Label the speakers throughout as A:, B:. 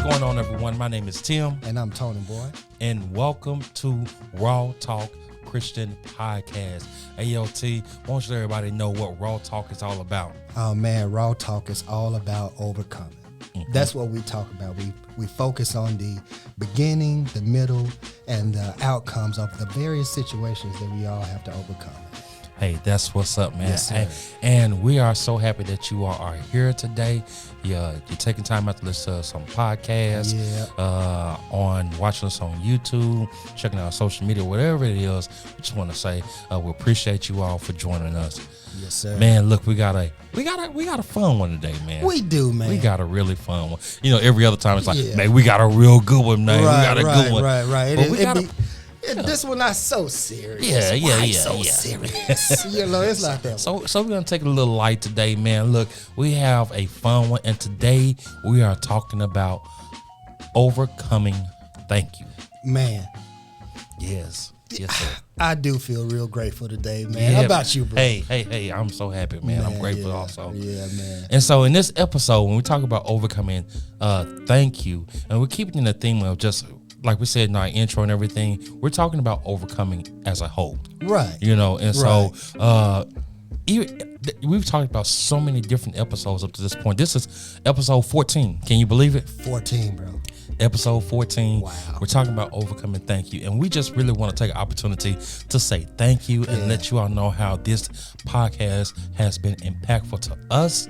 A: going on, everyone? My name is Tim.
B: And I'm Tony Boy.
A: And welcome to Raw Talk Christian Podcast. AOT, won't you let everybody know what Raw Talk is all about?
B: Oh, man, Raw Talk is all about overcoming. Mm-hmm. That's what we talk about. We focus on the beginning, the middle, and the outcomes of the various situations that we all have to overcome.
A: Hey, that's what's up, man.
B: Yes,
A: and we are so happy that you all are here today. You're taking time out to listen to some podcasts, watching us on YouTube, checking out social media, whatever it is. We just want to say we appreciate you all for joining us.
B: Yes, sir.
A: Man, look, we got a fun one today, man.
B: We do, man.
A: We got a really fun one. You know, every other time it's like, man, we got a real good one, man.
B: Right,
A: we got a good one.
B: Right. This one not so serious.
A: Yeah.
B: Serious. You know, it's like that.
A: So we're gonna take it a little light today, man. Look, we have a fun one, and today we are talking about overcoming. Thank you,
B: man.
A: Yes, sir.
B: I do feel real grateful today, man. How about you, bro?
A: Hey, I'm so happy, man. I'm grateful also.
B: Yeah, man.
A: And so in this episode, when we talk about overcoming, thank you, and we're keeping in the theme of just like we said in our intro and everything, we're talking about overcoming as a whole.
B: Right.
A: You know, and so we've talked about so many different episodes up to this point. This is episode 14. Can you believe it?
B: 14, bro.
A: Episode 14.
B: Wow.
A: We're talking about overcoming thank you. And we just really want to take an opportunity to say thank you and let you all know how this podcast has been impactful to us,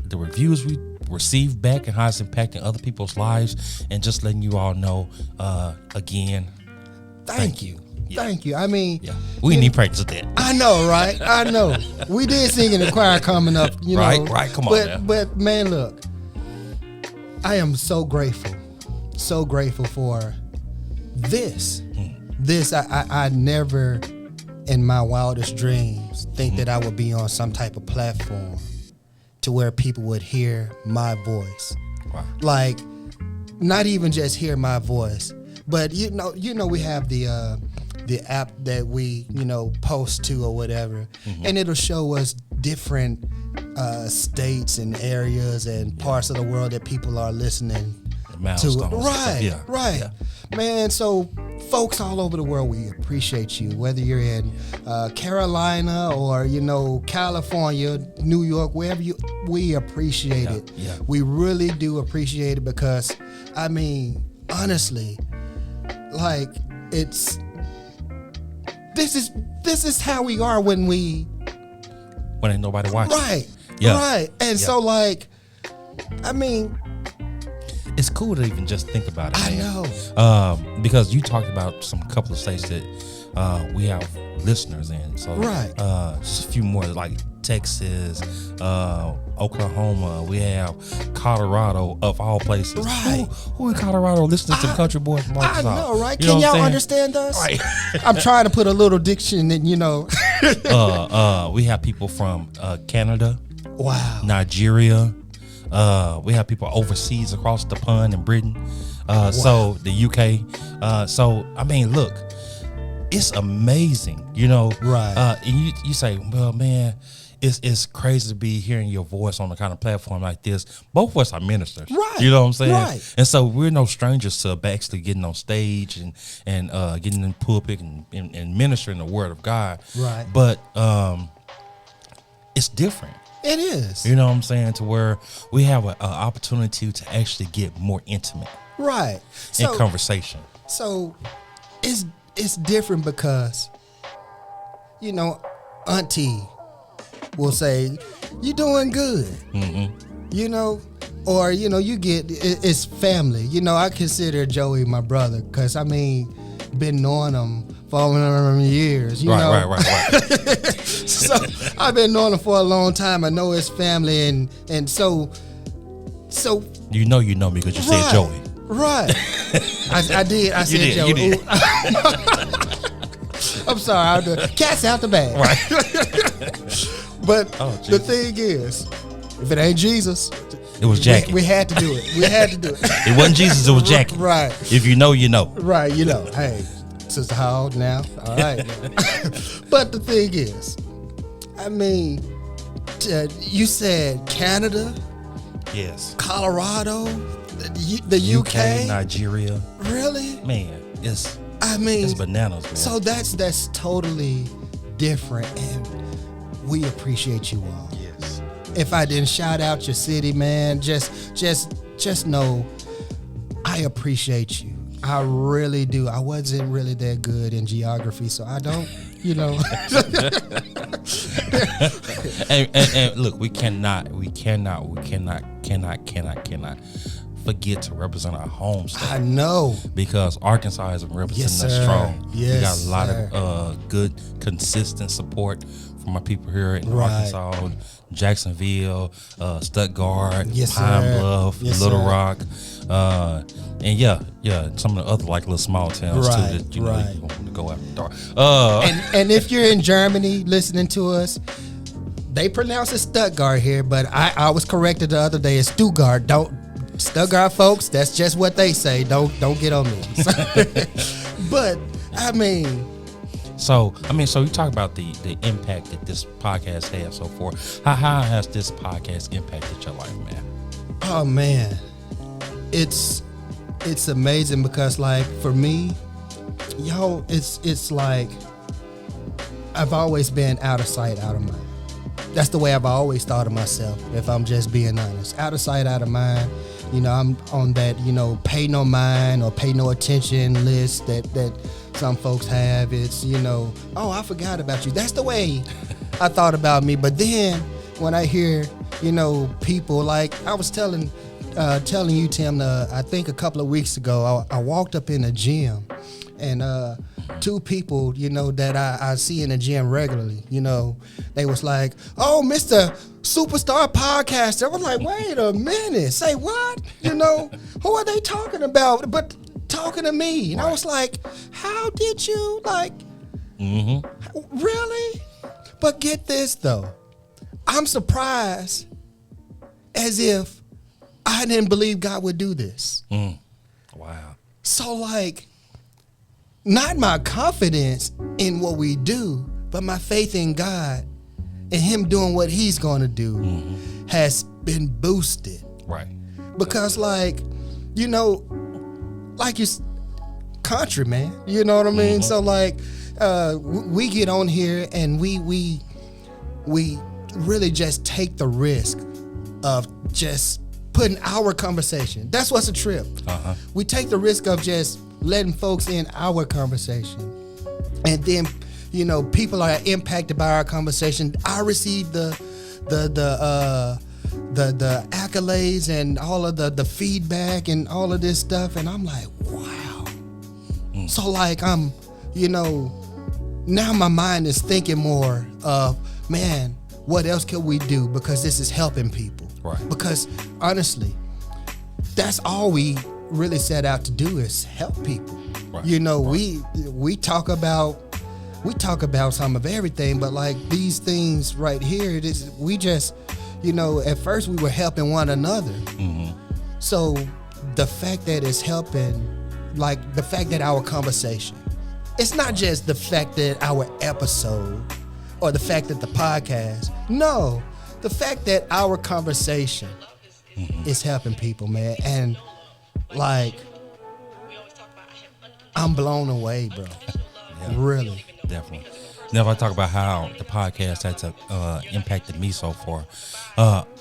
A: the reviews we receive back and how it's impacting other people's lives, and just letting you all know again, thank you.
B: Yeah. Thank you. I mean,
A: we need practice of that.
B: I know, right? I know. We did sing in the choir coming up, you know.
A: Right. Come on now.
B: But man, look, I am so grateful for this. This, I never in my wildest dreams think that I would be on some type of platform to where people would hear my voice.
A: Wow.
B: Like, not even just hear my voice, but you know we have the app that we post to or whatever, and it'll show us different states and areas and parts of the world that people are listening to. Right. Yeah. Man, so folks all over the world, we appreciate you, whether you're in Carolina or California, New York, wherever we appreciate it.
A: Yeah.
B: We really do appreciate it, because I mean, honestly, like, this is how we are when
A: ain't nobody watching.
B: Right. And so, like, I mean,
A: it's cool to even just think about it, man.
B: I know.
A: Because you talked about some couple of states that we have listeners in. So just a few more, like Texas, Oklahoma. We have Colorado, of all places.
B: Right.
A: Who in Colorado listening to Country Boys from Arkansas?
B: I know, right? Can y'all understand us?
A: Right.
B: I'm trying to put a little diction in,
A: We have people from Canada.
B: Wow.
A: Nigeria. We have people overseas across the pond in Britain. So the UK. So I mean, look, it's amazing,
B: Right.
A: And you say, well, man, it's crazy to be hearing your voice on a kind of platform like this. Both of us are ministers,
B: right?
A: You know what I'm saying?
B: Right.
A: And so we're no strangers to actually getting on stage and getting in the pulpit and ministering the word of God,
B: right?
A: But it's different.
B: It is.
A: You know what I'm saying? To where we have an opportunity to actually get more intimate.
B: Right.
A: In conversation. So
B: it's different because, Auntie will say, "You doing good."
A: Mm-hmm.
B: Or, you get, it's family. I consider Joey my brother, because, I mean, been knowing him for over years,
A: Right.
B: So I've been knowing him for a long time. I know his family, and so
A: you know me because you said Joey.
B: Right. I did. I said Joey.
A: You did.
B: I'm sorry. Cat's out the bag.
A: Right.
B: But the thing is, if it ain't Jesus,
A: it was Jackie.
B: We had to do it.
A: It wasn't Jesus, it was Jackie.
B: Right.
A: If you know, you know.
B: Right, Hey, Sister, how old now? All right. But the thing is, I mean, you said Canada,
A: yes,
B: Colorado, the UK,
A: Nigeria.
B: Really?
A: Man, it's bananas, man.
B: So that's totally different, and we appreciate you all.
A: Yes.
B: If I didn't shout out your city, man, just know I appreciate you. I really do. I wasn't really that good in geography, so I don't,
A: and look, we cannot forget to represent our home state.
B: I know.
A: Because Arkansas is representing us strong.
B: Yes,
A: we got a lot of good, consistent support from my people here in Arkansas, Jacksonville, Stuttgart, Pine Bluff, Little Rock, and some of the other little small towns too that you want to go after dark.
B: And if you're in Germany listening to us, they pronounce it Stuttgart here, but I was corrected the other day. It's Stuttgart. Stuttgart folks, that's just what they say. Don't get on me. But
A: So you talk about the impact that this podcast has so far. How has this podcast impacted your life, man?
B: Oh man, it's amazing because for me, it's like I've always been out of sight, out of mind. That's the way I've always thought of myself, if I'm just being honest. Out of sight, out of mind. I'm on that, pay no mind or pay no attention list that some folks have. It's, oh, I forgot about you. That's the way I thought about me. But then when I hear, people like I was telling you, Tim, I think a couple of weeks ago, I walked up in a gym and two people, that I see in the gym regularly, they was like, oh, Mr. Superstar Podcaster. I was like, wait a minute, say what? Who are they talking about? But talking to me. And I was like, how did you really? But get this though, I'm surprised as if I didn't believe God would do this.
A: Wow.
B: So not my confidence in what we do, but my faith in God and Him doing what He's going to do has been boosted.
A: Right.
B: Because you country, man. You know what I mean? So we get on here and we really just take the risk of just putting our conversation. That's what's a trip. We take the risk of just letting folks in our conversation, and then people are impacted by our conversation. I receive the accolades and all of the feedback and all of this stuff, and I'm like, wow. So I'm now my mind is thinking more of, man, what else can we do, because this is helping people.
A: Right. Because
B: honestly, that's all we really set out to do, is help people. Right. We talk about some of everything, but these things right here, we just at first we were helping one another. So the fact that it's helping, the fact that our conversation, it's not just the fact that our episode or the fact that the podcast, no, the fact that our conversation is helping people, man. And I'm blown away, bro.
A: Yeah,
B: really.
A: Definitely. Now, if I talk about how the podcast has impacted me so far,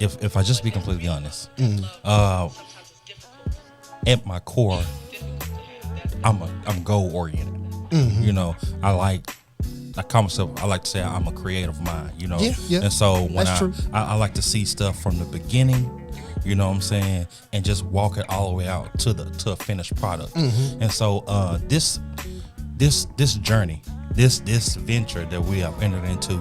A: if I just be completely honest, at my core, I'm goal oriented. I call myself, I like to say I'm a creative mind,
B: Yeah.
A: And so when
B: That's true.
A: I like to see stuff from the beginning, you know what I'm saying, and just walk it all the way out to a finished product. And so this journey, this venture that we have entered into,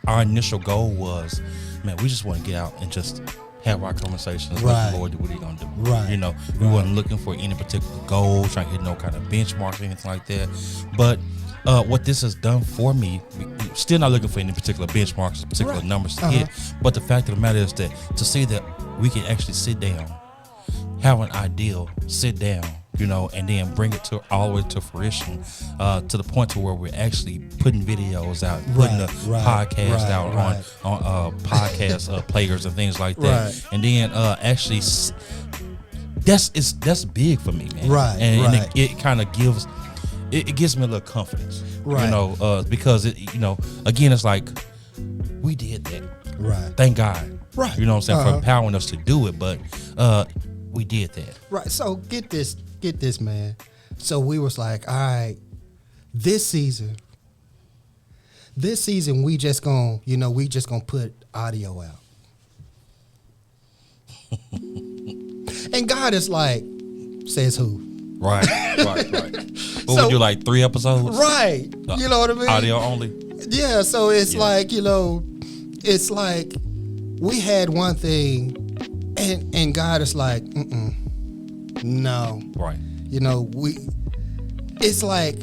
A: our initial goal was, man, we just want to get out and just have our conversations with the Lord. What are you gonna do?
B: Right.
A: We wasn't looking for any particular goal, trying to hit no kind of benchmarks or anything like that. But what this has done for me, still not looking for any particular benchmarks or particular numbers to hit. But the fact of the matter is that to see that we can actually sit down, have an ideal, sit down, and then bring it all the way to fruition, to the point to where we're actually putting videos out, putting the podcast out on podcast players and things like that, and then actually that's big for me, man.
B: Right,
A: and
B: right.
A: it kind of gives it gives me a little confidence,
B: Right.
A: You know, because again, it's like we did that,
B: Right.
A: thank God,
B: Right.
A: You know what I'm saying,
B: Uh-huh.
A: for empowering us to do it, but we did that,
B: Right. So get this, man. So we was like, all right, this season we just gonna put audio out. And God is like, says who?
A: right. What
B: So-
A: would you like 3 episodes,
B: Right. You know what I mean?
A: audio only?
B: Yeah, so it's
A: Yeah.
B: like, it's like we had one thing and God is like, no.
A: Right.
B: It's like,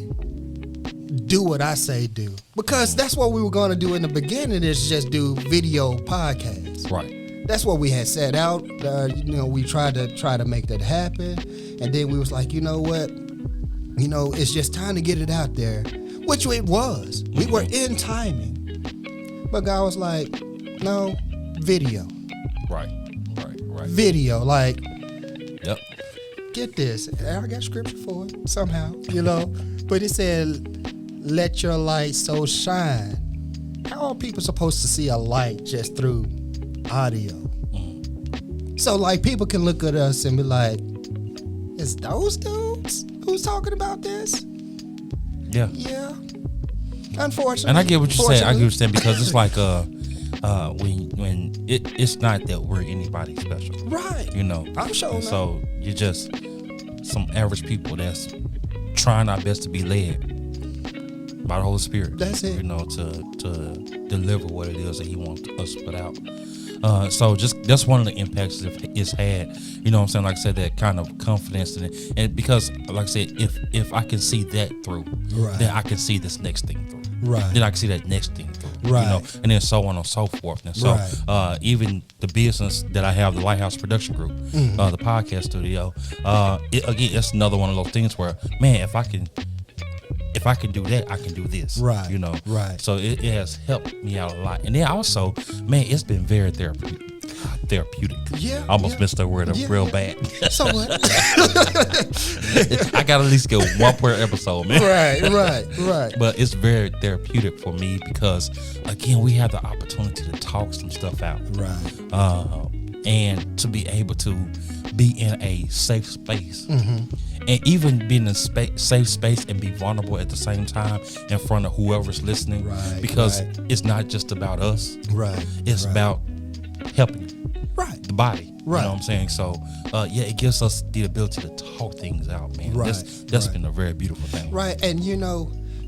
B: do what I say do. Because that's what we were going to do in the beginning, is just do video podcasts.
A: Right.
B: That's what we had set out. We tried to make that happen. And then we was like, you know what? It's just time to get it out there. Which it was. We were in timing. But God was like, no, video.
A: Right.
B: Video. Like,
A: Yep.
B: get this. I got scripture for it somehow, But it said, let your light so shine. How are people supposed to see a light just through audio? So, like, people can look at us and be like, is those dudes who's talking about this?
A: Yeah.
B: Yeah. Unfortunately.
A: And I get what you're saying. I get what you're
B: Fortunately.
A: saying, because it's like when it's not that we're anybody special,
B: Right. I'm sure
A: And
B: not.
A: so you're just some average people that's trying our best to be led by the Holy Spirit.
B: That's it.
A: To deliver what it is that He wants us to put out. So just that's one of the impacts it's had. You know what I'm saying? Like I said, that kind of confidence in it. And because, like I said, if I can see that through,
B: Right.
A: then I can see this next thing through.
B: Right.
A: Then I can see that next thing through.
B: Right.
A: And then so on and so forth. And so
B: Right.
A: even the business that I have, the Lighthouse Production Group, the podcast studio, again, it's another one of those things where, man, if I can do that, I can do this.
B: Right. Right.
A: So it has helped me out a lot. And then also, man, it's been very therapeutic.
B: Yeah,
A: I almost
B: yeah.
A: missed that word up
B: Yeah,
A: real
B: yeah.
A: bad.
B: So what?
A: I got to at least get one per episode, man.
B: Right.
A: But it's very therapeutic for me because, again, we have the opportunity to talk some stuff out.
B: Right.
A: And to be able to be in a safe space.
B: Mm-hmm.
A: And even being in a safe space and be vulnerable at the same time in front of whoever's listening.
B: Right,
A: Because
B: right.
A: it's not just about us.
B: Right.
A: It's
B: right.
A: about helping
B: Right.
A: the body.
B: Right.
A: You know what I'm saying? So, it gives us the ability to talk things out, man.
B: Right,
A: That's
B: right.
A: been a very beautiful thing.
B: Right. And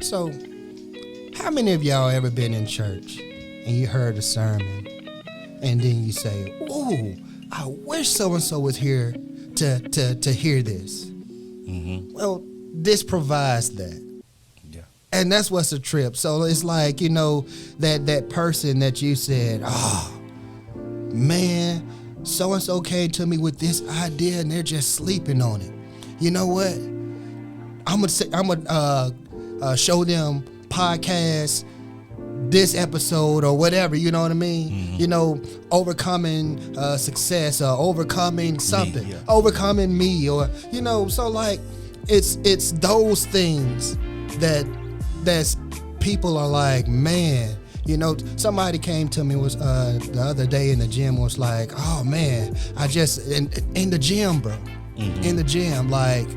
B: so how many of y'all ever been in church and you heard a sermon and then you say, "Ooh, I wish so and so was here to hear this."
A: Mm-hmm.
B: Well, this provides that.
A: Yeah.
B: And that's what's a trip. So it's like, that person that you said, "Oh, man, so and so came to me with this idea and they're just sleeping on it. You know what? I'm gonna show them podcast this episode or whatever, you know what I mean?
A: Mm-hmm.
B: Overcoming success or overcoming something,
A: yeah.
B: overcoming me, or so like it's those things that's people are like, man, somebody came to me was the other day in the gym, was like, oh man, I just in the gym, bro, in the gym, like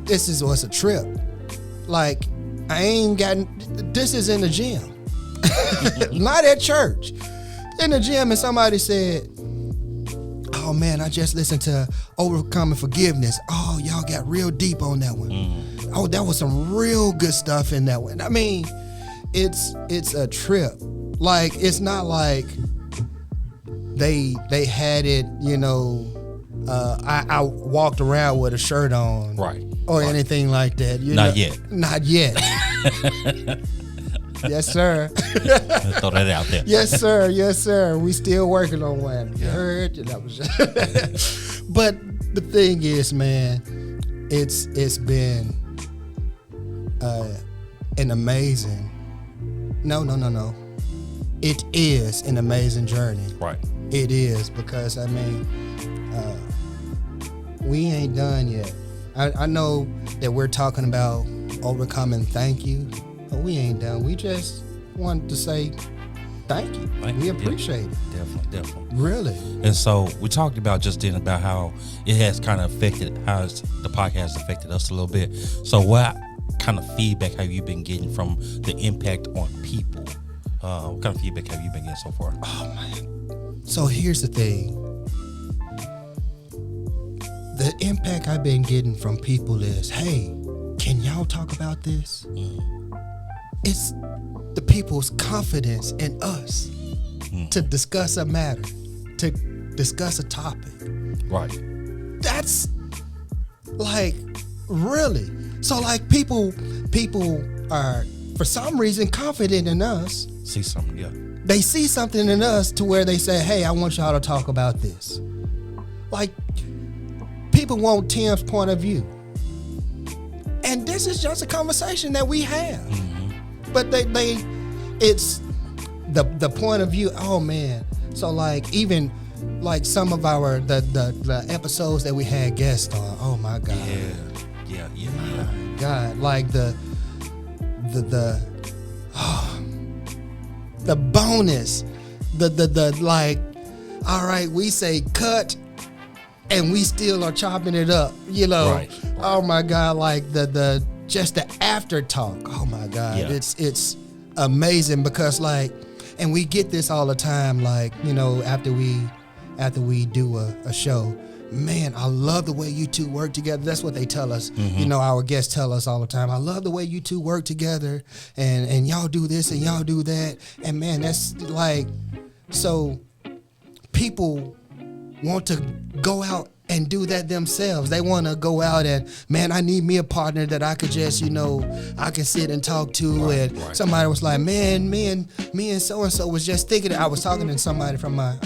B: this was a trip, like I ain't gotten, this is in the gym. Not at church, in the gym. And somebody said, oh man, I just listened to Overcoming Forgiveness. Oh, y'all got real deep on that one. Oh, that was some real good stuff in that one. I mean, it's a trip. Like, it's not like they had it, I walked around with a shirt on,
A: Right.
B: or
A: Right.
B: anything like that.
A: Not yet.
B: Not yet. Yes, sir.
A: Throw that out there.
B: Yes, sir. Yes, sir. We still working on one. You heard? That was But the thing is, man, it's been an amazing. No. It is an amazing journey.
A: Right.
B: It is, because I mean, we ain't done yet. I know that we're talking about overcoming thank you, but we ain't done. We just wanted to say thank you. We appreciate it.
A: Definitely.
B: Really.
A: And so we talked about just then about how it has kind of affected, how the podcast has affected us a little bit. So what kind of feedback have you been getting from the impact on people? What kind of feedback have you been getting so far?
B: Oh, man. So here's the thing. The impact I've been getting from people is, hey, can y'all talk about this? It's the people's confidence in us to discuss a matter, to discuss a topic.
A: Right.
B: That's like, really. So like people are, for some reason, confident in us.
A: See something, yeah.
B: They see something in us to where they say, hey, I want y'all to talk about this. Like, people want Tim's point of view. And this is just a conversation that we have. But it's the point of view, oh man. So like, even like some of our, the episodes that we had guests on, oh my God.
A: Yeah.
B: My God, like the bonus, the like, all right, we say cut and we still are chopping it up, you know.
A: Right.
B: Oh my God, like the just the after talk. Oh my God,
A: Yeah.
B: it's amazing because like, and we get this all the time, like, you know, after we do a show. Man, I love the way you two work together. That's what they tell us. You know, our guests tell us all the time. I love the way you two work together, and y'all do this and y'all do that. And man, that's like, so people want to go out and do that themselves. They want to go out and, man, I need me a partner that I could just, you know, I can sit and talk to. Right. Somebody was like, man, me and so-and-so was just thinking. I was talking to somebody from my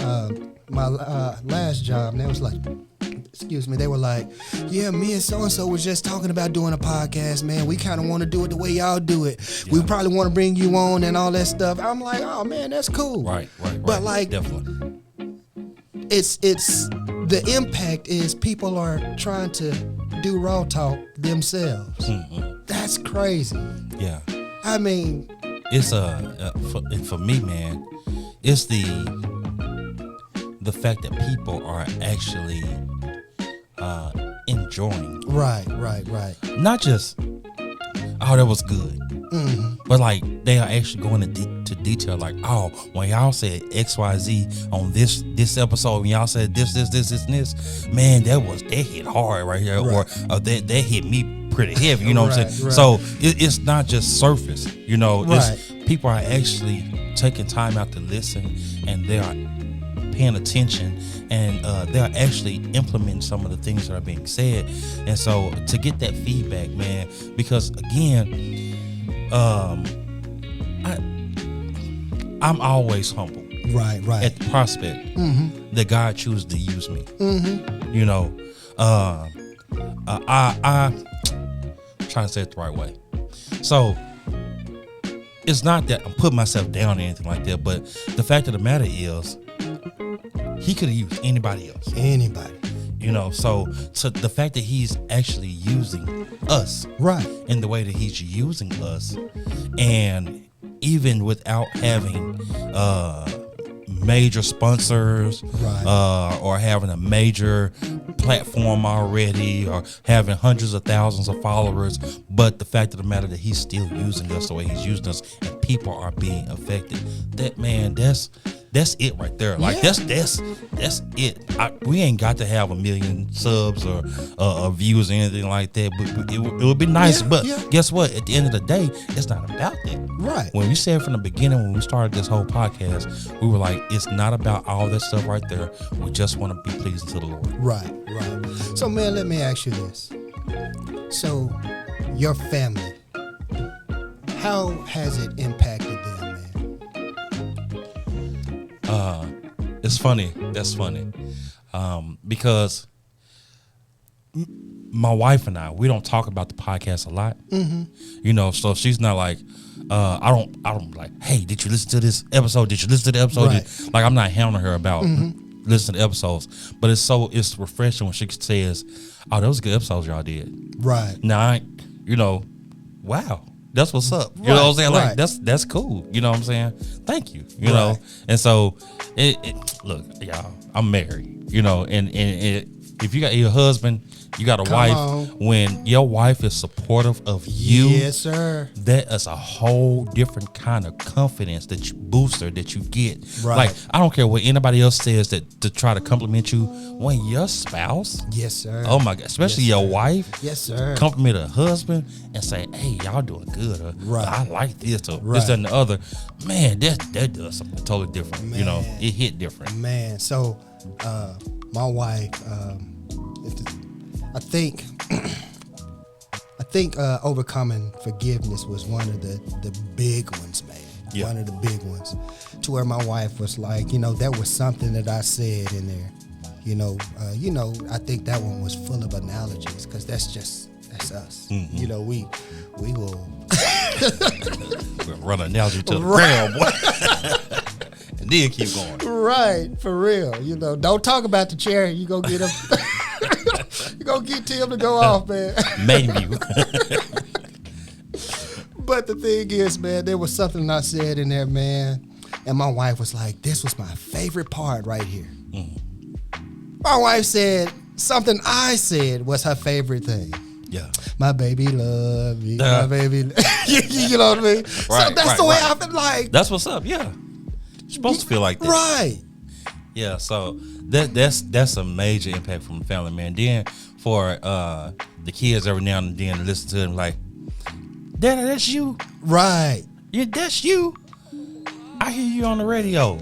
B: last job, and they was like, excuse me, they were like, yeah, me and so-and-so was just talking about doing a podcast, man. We kind of want to do it the way y'all do it. Yeah. We probably want to bring you on and all that stuff. I'm like, oh, man, that's cool.
A: Right.
B: But like,
A: definitely.
B: It's the impact is people are trying to do Raw Talk themselves. That's crazy.
A: Yeah.
B: I mean,
A: it's for me, man, it's the fact that people are actually enjoying.
B: Right.
A: Not just, oh, that was good. But like they are actually going to detail, like, oh, when y'all said XYZ on this episode, when y'all said this, man, that hit hard right here, right. Or that hit me pretty heavy, you know what I'm saying? Right. So it's not just surface, you know. Right. It's, people are actually taking time out to listen, and they are paying attention, and they're actually implementing some of the things that are being said. And so to get that feedback, man, because again, I'm always humble, right, at the prospect that God chooses to use me. You know, I trying to say it the right way. So it's not that I'm putting myself down or anything like that, but the fact of the matter is, he could have used anybody else. You know, so the fact that he's actually using us, right, in the way that he's using us, and even without having major sponsors, right, or having a major platform already, or having hundreds of thousands of followers, but the fact of the matter that he's still using us the way he's using us, and people are being affected. That, man, that's it right there. Like, yeah. that's it. We ain't got to have 1 million subs or views or anything like that, but it would be nice. Yeah, but guess what? At the end of the day, it's not about that. Right. When we said from the beginning, when we started this whole podcast, we were like, it's not about all that stuff right there. We just want to be pleasing to the Lord. Right.
B: So, man, let me ask you this. So, your family, how has it impacted them?
A: It's funny. That's funny. Because my wife and I, we don't talk about the podcast a lot. You know, so she's not like, I don't like, hey, did you listen to this episode? Did you listen to the episode? Right. Like, I'm not hounding her about listen to episodes. But it's refreshing when she says, "Oh, those good episodes y'all did."
B: Right.
A: Now, wow. That's what's up. You know what I'm saying? Like that's cool. You know what I'm saying? Thank you. You know? And so look, y'all, I'm married, and if you got your husband, you got a wife, when your wife is supportive of you,
B: yes, sir,
A: that is a whole different kind of confidence booster that you get.
B: Right.
A: Like, I don't care what anybody else says that to try to compliment you, when your spouse,
B: yes, sir,
A: oh my God, especially your wife,
B: yes, sir,
A: compliment her husband and say, "Hey, y'all doing good, or I like this, or this, that, and the other," man, that does something totally different.
B: Man.
A: It hit different.
B: Man, so my wife, I think overcoming forgiveness was one of the big ones, man. Yeah. One of the big ones, to where my wife was like, there was something that I said in there, I think that one was full of analogies, because that's us.
A: Mm-hmm.
B: We will
A: we'll run an analogy to the ground, boy. And then keep going.
B: Right, for real. Don't talk about the chair. You go get him. You gonna get Tim to go off, man.
A: Maybe.
B: But the thing is, man, there was something I said in there, man, and my wife was like, "This was my favorite part right here." My wife said something I said was her favorite thing.
A: Yeah.
B: My baby love me. My baby. You know what I mean? So that's the way I feel like.
A: That's what's up. Yeah. You're supposed to feel like that.
B: Right.
A: Yeah. So that's a major impact from the family, man. Then for the kids, every now and then, listen to them like, "Daddy, that's you."
B: Right.
A: Yeah, that's you. I hear you on the radio.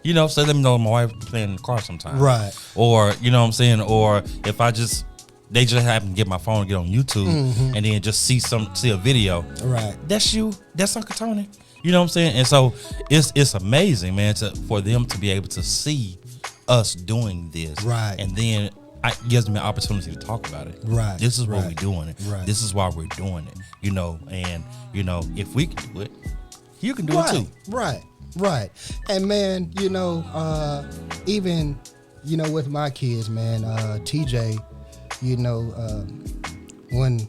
A: So let me know my wife playing in the car sometimes.
B: Right.
A: Or, you know what I'm saying? Or if they just happen to get my phone and get on YouTube and then just see a video.
B: Right.
A: That's you. That's Uncle Tony. You know what I'm saying? And so it's amazing, man, for them to be able to see us doing this.
B: Right.
A: And then it gives me an opportunity to talk about it.
B: Right.
A: This is what we're doing it.
B: Right.
A: This is why we're doing it. And if we can do it, you can do it too.
B: Right. And man, even, with my kids, man, TJ, when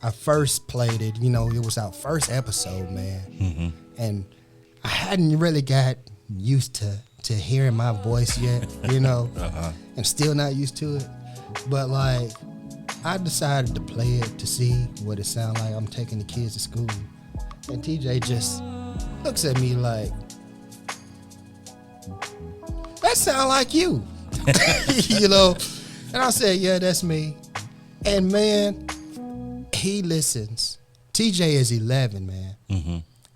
B: I first played it, it was our first episode, man. Mm-hmm. And I hadn't really got used to hearing my voice yet, I'm still not used to it. But like, I decided to play it to see what it sounded like. I'm taking the kids to school. And TJ just looks at me like, "That sound like you." And I said, "Yeah, that's me." And man, he listens. TJ is 11, man,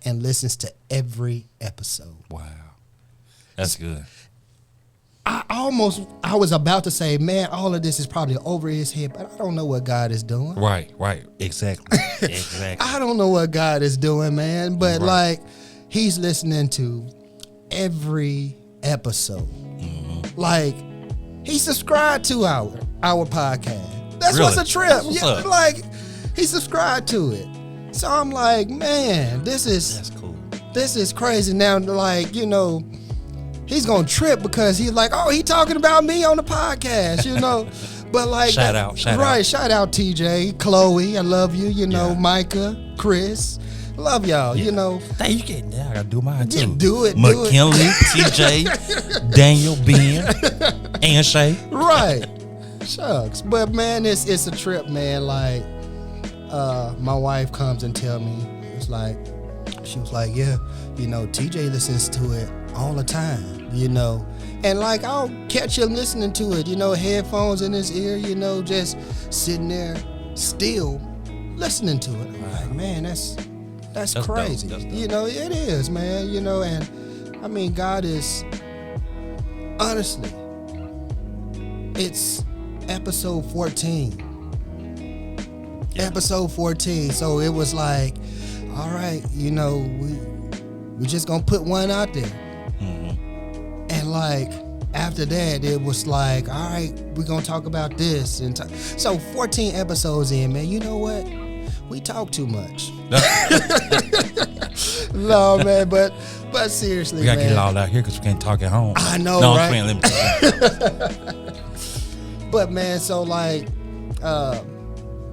B: and listens to every episode.
A: Wow. That's good.
B: I was about to say, man, all of this is probably over his head, but I don't know what God is doing.
A: Right. Exactly.
B: I don't know what God is doing, man, but like, he's listening to every episode. Like, he subscribed to our podcast. That's
A: really?
B: What's a trip. Yeah, like, he subscribed to it. So I'm like, man, that's
A: cool.
B: This is crazy. Now, like, he's gonna trip because he's like, "Oh, he talking about me on the podcast," But like,
A: shout out.
B: Shout out TJ, Chloe, I love you. Micah, Chris, love y'all.
A: Hey, you getting there? I gotta do mine too.
B: Yeah, do it.
A: McKinley, TJ, Daniel, Ben, and Shay.
B: Right. Shucks. But man, it's a trip, man. Like, my wife comes and tell me, she was like, "Yeah, TJ listens to it all the time, and like, I'll catch him listening to it, headphones in his ear, just sitting there still listening to it." I'm like, man, that's crazy.
A: Dope.
B: It is, man, and I mean, God is, honestly, it's episode 14. Yeah. Episode 14. So it was like, all right, we just gonna put one out there. And like, after that, it was like, all right, we're gonna talk about this. And so 14 episodes in, man, you know what? We talk too much. No, man, but But seriously,
A: we gotta
B: man,
A: get it all out here because we can't talk at home.
B: I know,
A: no,
B: right?
A: I'm playing.
B: But man, so like,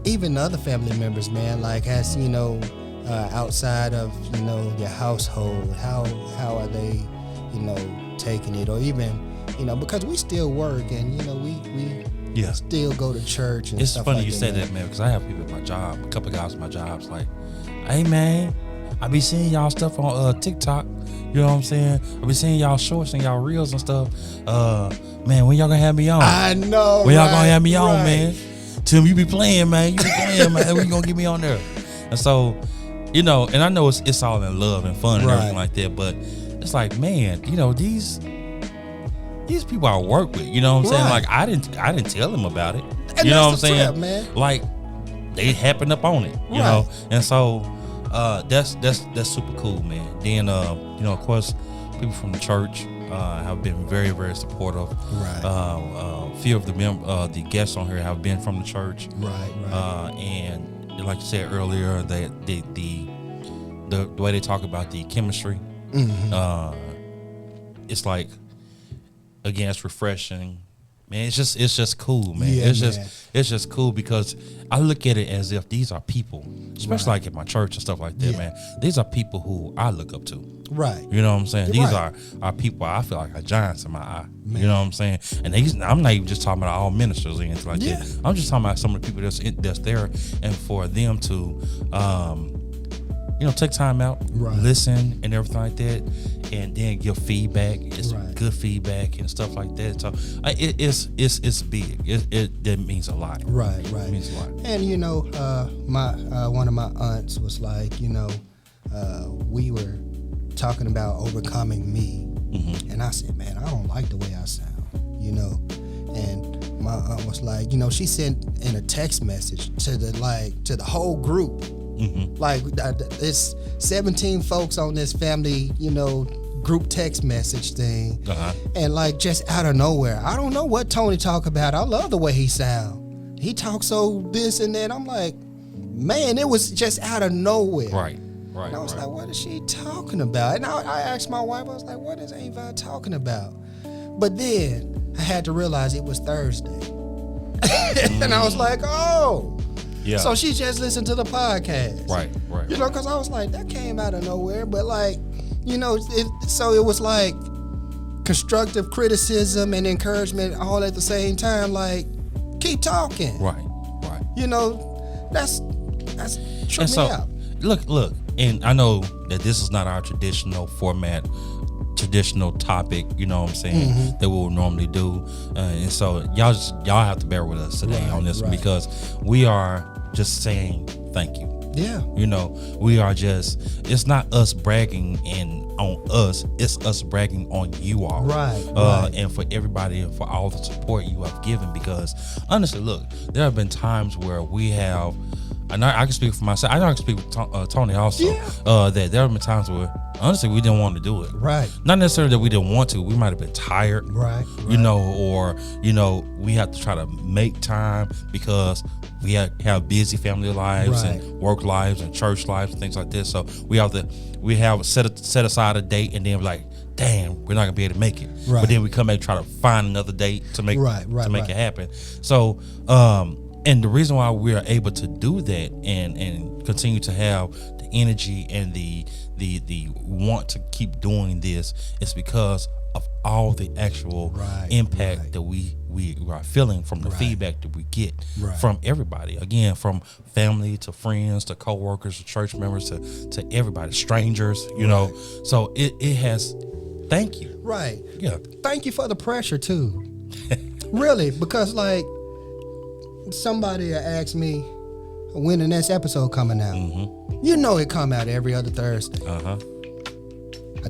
B: even other family members, man, like has outside of your household, how are they, taking it, or even because we still work and we still go to church and
A: it's
B: stuff
A: funny
B: like
A: you say that, man, because I have people at my job, a couple of guys at my jobs, like, hey man, I be seeing y'all stuff on TikTok. You know what I'm saying? I be seeing y'all shorts and y'all reels and stuff. Man, when y'all gonna have me on?
B: I know.
A: When y'all gonna have me on,
B: right.
A: man? Tim, you be playing, man. You be playing, man. When you gonna get me on there? And so, and I know it's all in love and fun and everything like that, but it's like, man, these people I work with, you know what I'm saying? Like I didn't tell them about it.
B: And
A: you know what I'm
B: trip,
A: saying?
B: Man.
A: Like they happened up on it, you know? And so that's super cool, man. Then of course, people from the church have been very, very supportive.
B: Right.
A: A few of the guests on here have been from the church.
B: Right.
A: And like you said earlier, that the way they talk about the chemistry, it's like, again, it's refreshing. Man, it's just cool, man.
B: Yeah,
A: It's just cool because I look at it as if these are people, especially like at my church and stuff like that, man. These are people who I look up to. Right. You know what I'm saying? These are people I feel like are giants in my eye. Man. You know what I'm saying? And I'm not even just talking about all ministers or anything like that. I'm just talking about some of the people that's there, and for them to take time out, listen and everything like that, and then give feedback. It's good feedback and stuff like that. So it's big. It means a lot.
B: Right.
A: It means a lot.
B: And my one of my aunts was like, we were talking about overcoming me, and I said, man, I don't like the way I sound, And my aunt was like, she sent in a text message to the whole group. Like it's 17 folks on this family, group text message thing, and like just out of nowhere, I don't know what Tony talk about. I love the way he sound. He talks so this and that. I'm like, man, it was just out of nowhere. Right. And I was like, what is she talking about? And I asked my wife, I was like, what is Ava talking about? But then I had to realize it was Thursday, and I was like, oh. Yeah. So she just listened to the podcast. Right. Because I was like, that came out of nowhere. But like, so it was like constructive criticism and encouragement all at the same time. Like, keep talking. Right. That's tripped me out.
A: Look, and I know that this is not our traditional format, traditional topic, you know what I'm saying, that we would normally do. And so y'all have to bear with us today on this one, because we are just saying thank you. Yeah. We are it's not us bragging on us, it's us bragging on you all. Right. And for everybody and for all the support you have given, because honestly, look, there have been times where we have, and I can speak for myself, I know I can speak with Tony also, that there have been times where honestly we didn't want to do it. Right. Not necessarily that we didn't want to, we might have been tired. Right. Or we have to try to make time because we have busy family lives and work lives and church lives and things like this. So we have set aside a date, and then we're like, damn, we're not gonna be able to make it. Right. But then we come back and try to find another date to make it happen. So and the reason why we are able to do that and continue to have the energy and the want to keep doing this is because of all the actual impact that we are feeling from the feedback that we get from everybody. Again, from family to friends to coworkers to church members to everybody, strangers, know. So it has, thank you. Right. Yeah.
B: Thank you for the pressure too. Really, because like somebody asked me when the next episode coming out. It come out every other Thursday.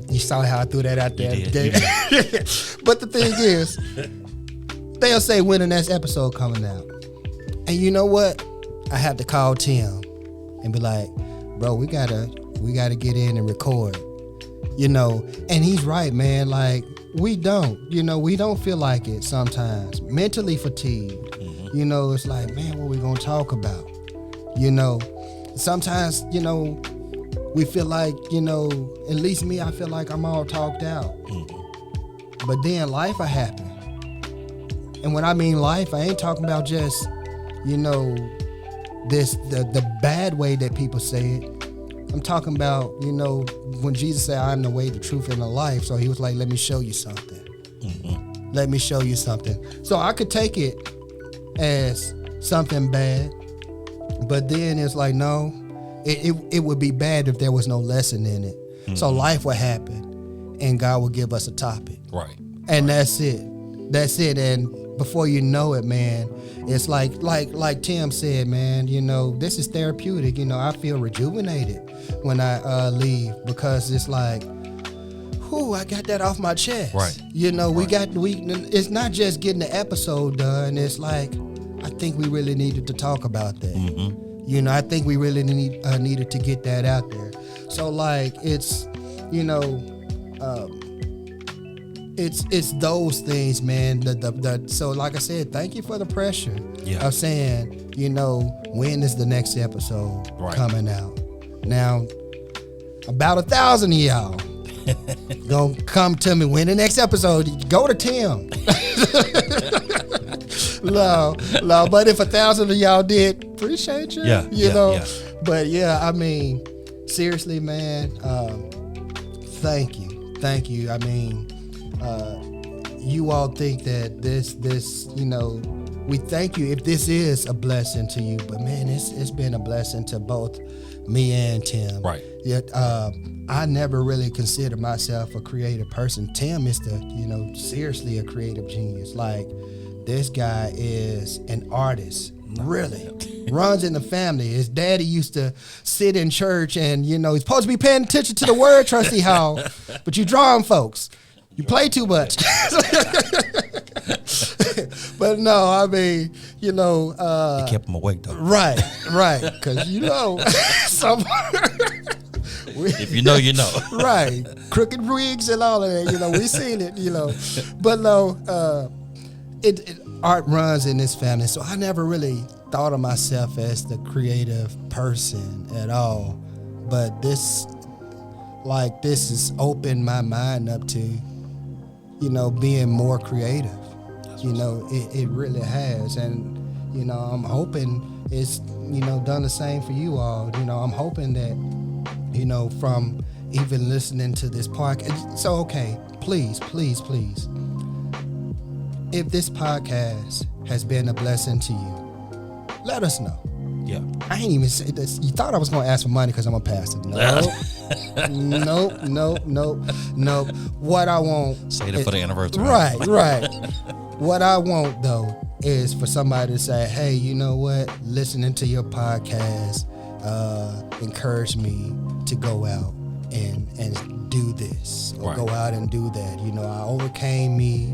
B: You saw how I threw that out there. But the thing is, they'll say when the next episode coming out. And you know what? I have to call Tim and be like, bro, we gotta get in and record. And he's right, man. Like, we don't feel like it sometimes. Mentally fatigued. It's like, man, what we gonna talk about? Sometimes, we feel like, at least me, I feel like I'm all talked out. But then life will happen. And when I mean life, I ain't talking about just, the bad way that people say it. I'm talking about, when Jesus said, I am the way, the truth, and the life. So he was like, let me show you something. Let me show you something. So I could take it as something bad, but then it's like, no, it would be bad if there was no lesson in it. So life will happen and God will give us a topic.
A: Right.
B: And that's it. That's it. And before you know it, man, it's like Tim said, man, this is therapeutic. I feel rejuvenated when I leave, because it's like, whew, I got that off my chest.
A: Right.
B: It's not just getting the episode done. It's like, I think we really needed to talk about that. I think we really needed to get that out there. So like, it's, it's those things, man. So like I said, thank you for the pressure of saying, when is the next episode coming out? Now, about 1,000 of y'all gonna come to me when the next episode. Go to Tim. No, but if 1,000 of y'all did, appreciate you. Yeah. But I mean, seriously, man, thank you. I mean, you all think that this, we thank you if this is a blessing to you, but man, it's been a blessing to both me and Tim.
A: Right.
B: Yet, I never really considered myself a creative person. Tim is seriously a creative genius. Like, this guy is an artist, really. Runs in the family. His daddy used to sit in church and, he's supposed to be paying attention to the word, Trustee Hall, but you drawing folks. You play too much. But no, I mean,
A: it kept him awake though.
B: Right. Because some
A: if you know, you know.
B: Right. Crooked wigs and all of that, we seen it, But no, art runs in this family. So I never really thought of myself as the creative person at all. But this has opened my mind up to, being more creative. It really has. And, I'm hoping it's, done the same for you all. I'm hoping that, from even listening to this podcast. So, okay, please. If this podcast has been a blessing to you, let us know.
A: Yeah.
B: I ain't even say this. You thought I was going to ask for money because I'm a pastor. Nope. What I want.
A: Say it for the anniversary.
B: Right. What I want, though, is for somebody to say, hey, you know what? Listening to your podcast encouraged me to go out and do this, or go out and do that. I overcame me,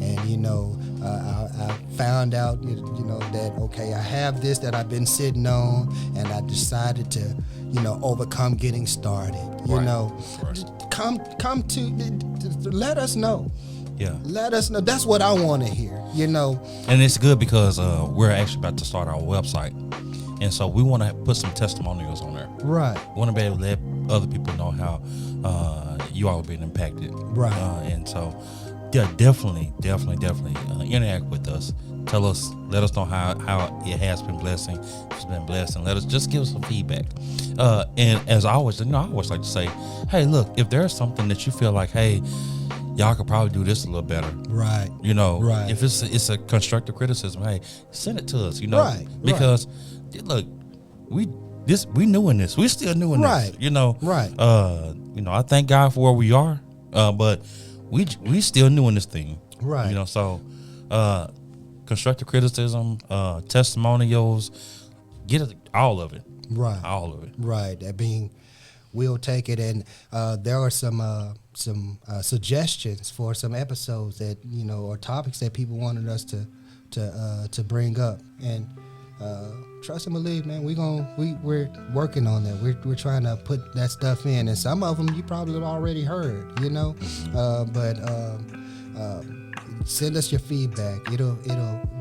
B: and I found out that okay, I have this that I've been sitting on, and I decided to overcome getting started. Come to let us know.
A: Yeah.
B: Let us know. That's what I want to hear.
A: And it's good because we're actually about to start our website. And so we want to put some testimonials on there.
B: Right.
A: We want to be able to let other people know how you all have been impacted.
B: Right.
A: And so, yeah, definitely interact with us. Tell us, let us know how it has been blessing. It's been blessed, and just give us some feedback. And as always, I always like to say, hey, look, if there's something that you feel like, hey, y'all could probably do this a little better.
B: Right.
A: Right. If it's a constructive criticism, hey, send it to us.
B: Right.
A: Because look, we new in this. We still new in
B: this.
A: Right. I thank God for where we are, but we still new in this thing.
B: Right.
A: So constructive criticism, testimonials, get it, all of it.
B: Right.
A: All of it.
B: Right. That being, we'll take it, and there are some suggestions for some episodes that or topics that people wanted us to bring up, and trust and believe, man. We're working on that. We're trying to put that stuff in, and some of them you probably have already heard, but send us your feedback. It'll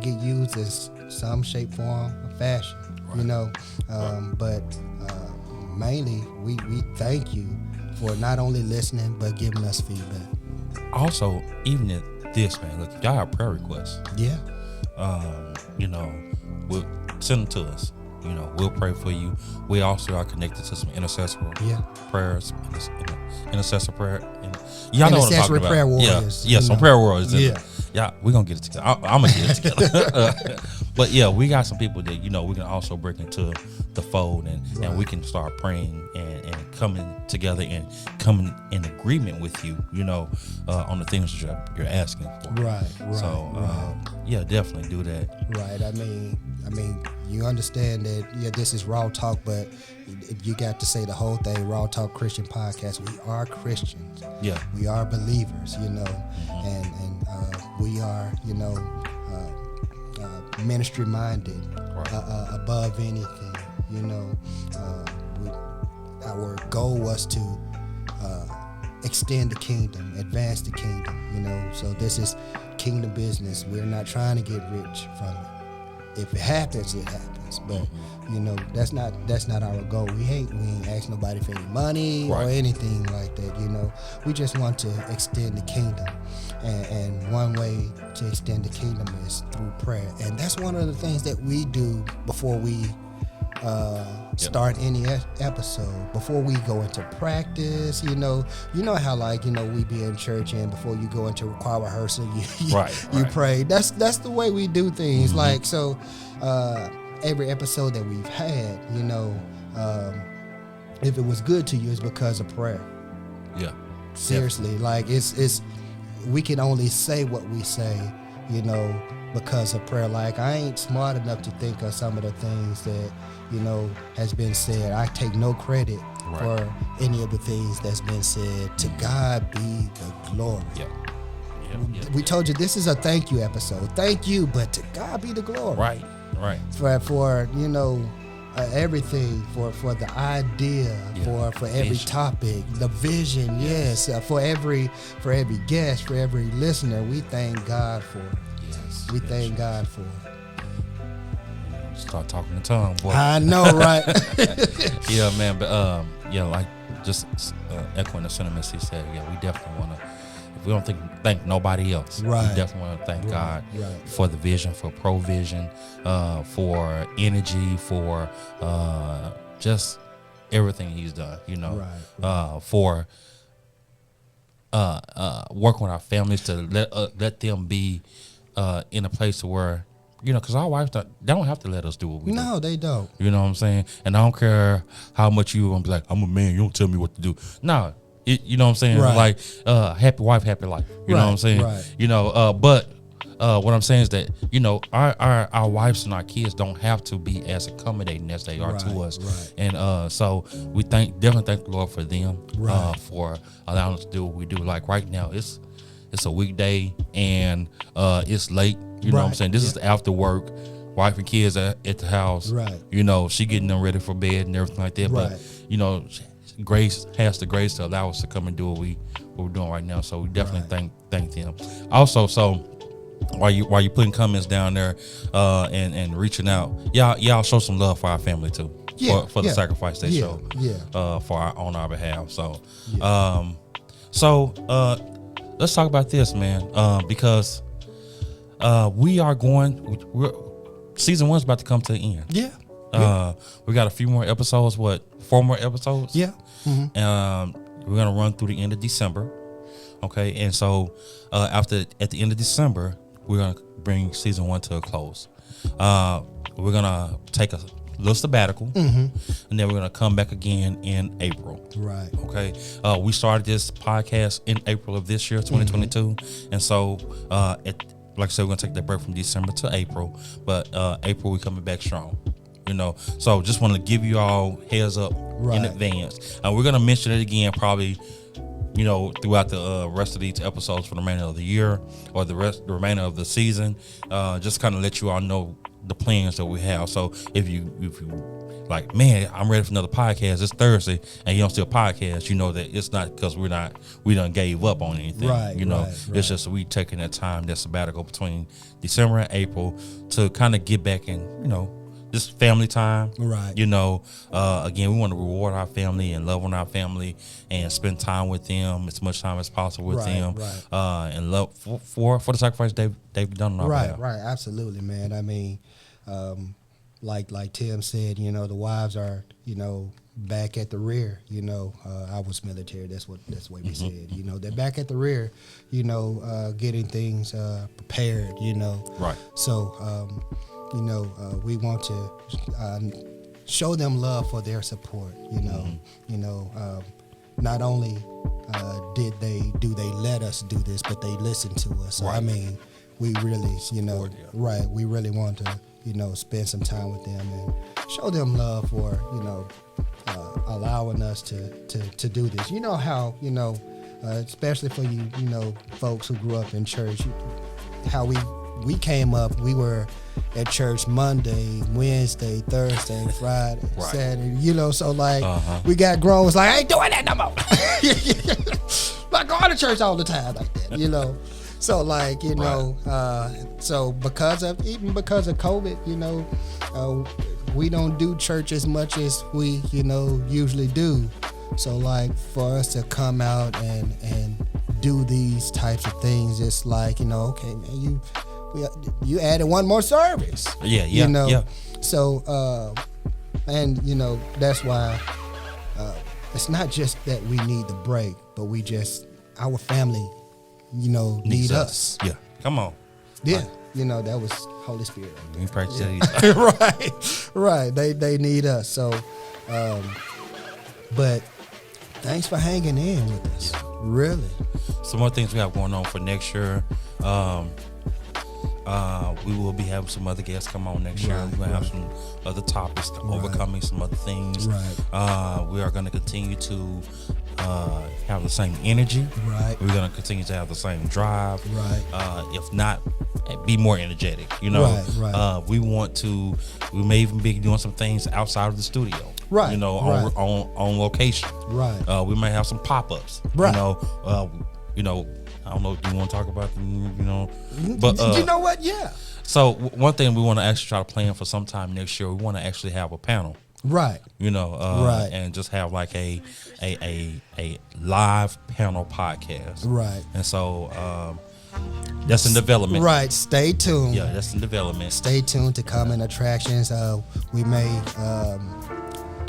B: get used as some shape, form, or fashion, right. But mainly, we thank you for not only listening but giving us feedback.
A: Also, even at this, man, look, if y'all have prayer requests,
B: Yeah.
A: we'll send them to us. We'll pray for you. We also are connected to some intercessory prayers, intercessory prayer. And y'all know what I'm talking about.
B: Prayer warriors.
A: Yeah, some prayer warriors.
B: Yeah.
A: We're going to get it together. I'm going to get it together. But yeah, we got some people that, we can also bring into the fold and we can start praying and coming together and coming in agreement with you, on the things that you're asking for.
B: Right.
A: So, definitely do that.
B: Right. I mean, you understand that, this is Raw Talk, but you got to say the whole thing, Raw Talk Christian Podcast. We are Christians. Yeah. We are believers, and we are, ministry minded, above anything, our goal was to extend the kingdom, advance the kingdom, so this is kingdom business. We're not trying to get rich from it. If it happens, it happens. But that's not our goal. We ain't ask nobody for any money or anything like that. We just want to extend the kingdom, and one way to extend the kingdom is through prayer. And that's one of the things that we do before we start any episode, before we go into practice. You know how we be in church, and before you go into choir rehearsal, you pray. That's the way we do things. Every episode that we've had, if it was good to you, it's because of prayer. Yeah, seriously, it's we can only say what we say, because of prayer. I ain't smart enough to think of some of the things that has been said. I take no credit for any of the things that's been said. To God be the glory. We told you this is a thank you episode. Thank you, but to God be the glory. Right. For everything, for the idea, for every vision. Topic, the vision. Yes, for every guest, for every listener, we thank God for it. We thank God for it.
A: Start talking in tongue, boy.
B: I know, right?
A: Yeah, man. But just echoing the sentiments he said. Yeah, we definitely want to. If we don't thank nobody else, we definitely want to thank God for the vision, for provision, for energy, for just everything He's done. For working with our families to let them be in a place where, because our wives, they don't have to let us do what we do.
B: No, they don't.
A: You know what I'm saying? And I don't care how much you're going to be like, I'm a man, you don't tell me what to do. No, you know what I'm saying?
B: Right.
A: Happy wife, happy life. You know what I'm saying? Right. But what I'm saying is that, our wives and our kids don't have to be as accommodating as they are to us. Right. And so we definitely thank the Lord for them, for allowing us to do what we do. Like right now, it's a weekday and it's late. You know what I'm saying? This is after work. Wife and kids are at the house. Right. She getting them ready for bed and everything like that. Right. But, Grace has the grace to allow us to come and do what we're doing right now. So we definitely thank them. Also, so while you putting comments down there and reaching out, y'all show some love for our family too. For the sacrifice they show on our behalf. So let's talk about this, man, because season 1's about to come to the end. We got a few more episodes. 4 more episodes? Yeah. Mm-hmm. We're gonna run through the end of December. Okay, and so at the end of December, we're gonna bring season 1 to a close. We're gonna take a little sabbatical, and then we're gonna come back again in April. Right. Okay. We started this podcast in April of this year, 2022, and so like I said, we're gonna take that break from December to April, but April we're coming back strong. So just want to give you all heads up in advance. We're gonna mention it again probably, throughout the rest of these episodes for the remainder of the year or the remainder of the season. Just kind of let you all know the plans that we have. So if you like, man, I'm ready for another podcast. It's Thursday and you don't still podcast, you know that it's not because we done gave up on anything. Right. It's just we taking that time, that sabbatical between December and April to kind of get back and, just family time.
B: Right.
A: You know, again, we want to reward our family and love on our family and spend time with them as much time as possible with them.
B: Right.
A: And love for the sacrifice they've done on our behalf.
B: Right. Absolutely, man. I mean, like Tim said, you know, the wives are, you know, back at the rear. You know, I was military. That's what we said. You know, they're back at the rear. You know, getting things prepared. You know.
A: Right.
B: So, you know, we want to show them love for their support. You know. You know, not only do they let us do this, but they listen to us. So,
A: Right.
B: I mean, we really, you know, right. We really want to, you know, spend some time with them and show them love for, you know, allowing us to do this. You know how, you know, especially for you know, folks who grew up in church, how we came up, we were at church Monday, Wednesday, Thursday, Friday,
A: Right.
B: Saturday, you know, so like we got grown, was like, I ain't doing that no more. Like going to church all the time like that, you know. So like, you know, so because of COVID, you know, we don't do church as much as we, you know, usually do. So like for us to come out and do these types of things, it's like, you know, okay, man, you added one more service.
A: Yeah.
B: You know.
A: Yeah.
B: So and you know, that's why it's not just that we need the break, but we just, our family, you know, need us.
A: Yeah. Come on.
B: Yeah.
A: Right.
B: You know, that was Holy Spirit.
A: We practice that.
B: Right. They need us. So, but thanks for hanging in with us.
A: Yeah.
B: Really.
A: Some more things we have going on for next year. We will be having some other guests come on next year. We're going to have some other topics, overcoming some other things.
B: Right.
A: We are going to continue to have the same energy.
B: Right.
A: We're going to continue to have the same drive.
B: Right.
A: If not, be more energetic. You know,
B: Right.
A: We may even be doing some things outside of the studio.
B: Right.
A: You know,
B: Right.
A: on location.
B: Right.
A: We may have some pop-ups.
B: Right.
A: You know, I don't know if you want to talk about them, you know, but
B: you know what? Yeah.
A: So one thing we want to actually try to plan for sometime next year, we want to actually have a panel.
B: Right.
A: You know,
B: Right.
A: and just have like a live panel podcast.
B: Right.
A: And so that's in development.
B: Right. Stay tuned.
A: Yeah, that's in development.
B: Stay tuned to coming attractions. We may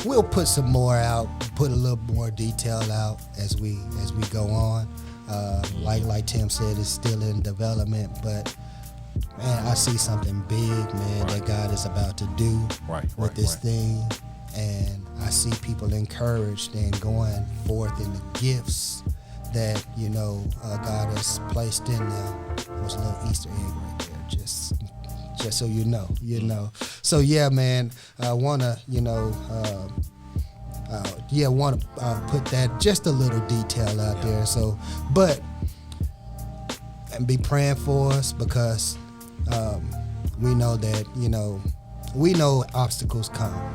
B: we'll put some more out, put a little more detail out as we go on. Like Tim said, it's still in development, but man, I see something big, man, that God is about to do with this thing, and I see people encouraged and going forth in the gifts that, you know, God has placed in them. There's a little Easter egg right there, just so you know. So yeah, man, I wanna, you know, want to put that just a little detail out there. So, and be praying for us, because we know that, you know, we know obstacles come.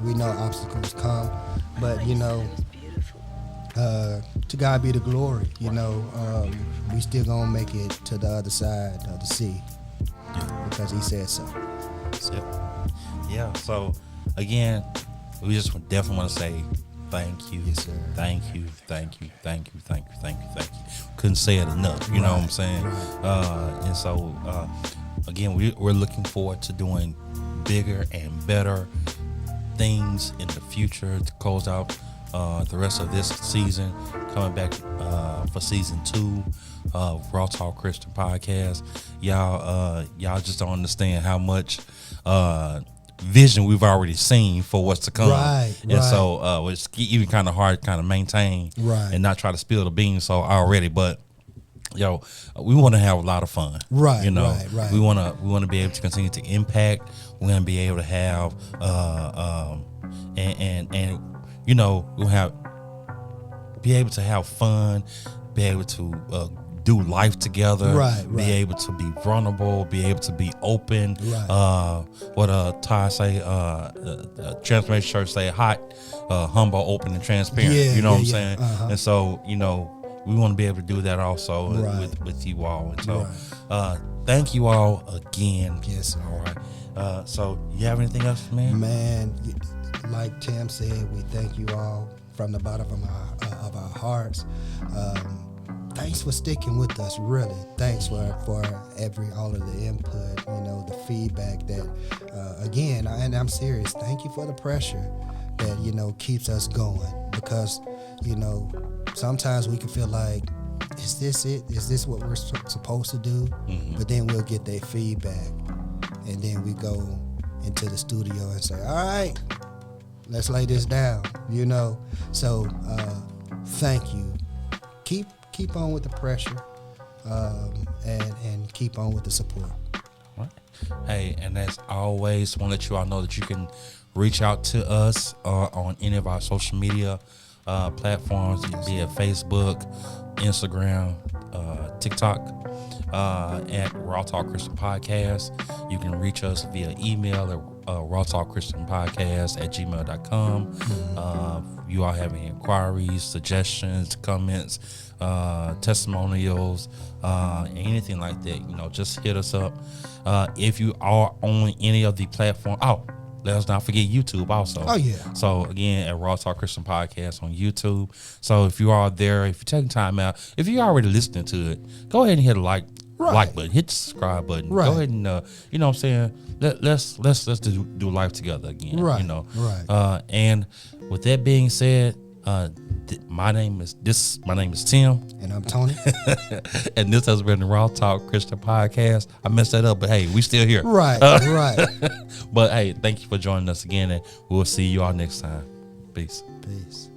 B: We know obstacles come, but you know, to God be the glory. You know, we still gonna make it to the other side of the sea, because He said so.
A: Yeah. So again, we just definitely want to say thank you.
B: Yes, sir.
A: Thank you. Couldn't say it enough. You know what I'm saying? And so, again, we're looking forward to doing bigger and better things in the future to close out the rest of this season. Coming back for season 2 of Raw Talk Christian Podcast. Y'all just don't understand how much vision we've already seen for what's to come. And so it's even kind of hard to kind of maintain and not try to spill the beans so already, but we want to have a lot of fun. You know, we want to be able to continue to impact. We're going to be able to have and you know, we'll be able to have fun, be able to do life together, be able to be vulnerable, be able to be open. What Ty say, Transformation Church say, hot, humble, open, and transparent. You know what I'm saying? And so, you know, we want to be able to do that also with you all. And so, thank you all again.
B: Yes, sir.
A: All right. So you have anything else, man?
B: Man, like Tim said, we thank you all from the bottom of our hearts. Thanks for sticking with us, really. Thanks for all of the input, the feedback that, again, and I'm serious, thank you for the pressure that, keeps us going. Because, sometimes we can feel like, is this it? Is this what we're supposed to do? Mm-hmm. But then we'll get their feedback. And then we go into the studio and say, all right, let's lay this down, So thank you. Keep on with the pressure and keep on with the support.
A: All right. Hey, and as always, want to let you all know that you can reach out to us on any of our social media platforms, be it Facebook, Instagram, TikTok, at Raw Talk Christian Podcast. You can reach us via email at rawtalkchristianpodcast@gmail.com. You all have any inquiries, suggestions, comments, testimonials, anything like that, just hit us up. If you are on any of the platforms, let us not forget YouTube also.
B: Oh, yeah.
A: So, again, at Raw Talk Christian Podcast on YouTube. So, if you are there, if you're taking time out, if you're already listening to it, go ahead and hit a like button, hit the subscribe button.
B: Right.
A: Go ahead and, you know what I'm saying? Let's do life together again.
B: Right.
A: Right. And with that being said, my name is Tim.
B: And I'm Tony.
A: And this has been the Raw Talk Christian Podcast. I messed that up, but hey, we still here.
B: Right.
A: But hey, thank you for joining us again, and we'll see you all next time. Peace.
B: Peace.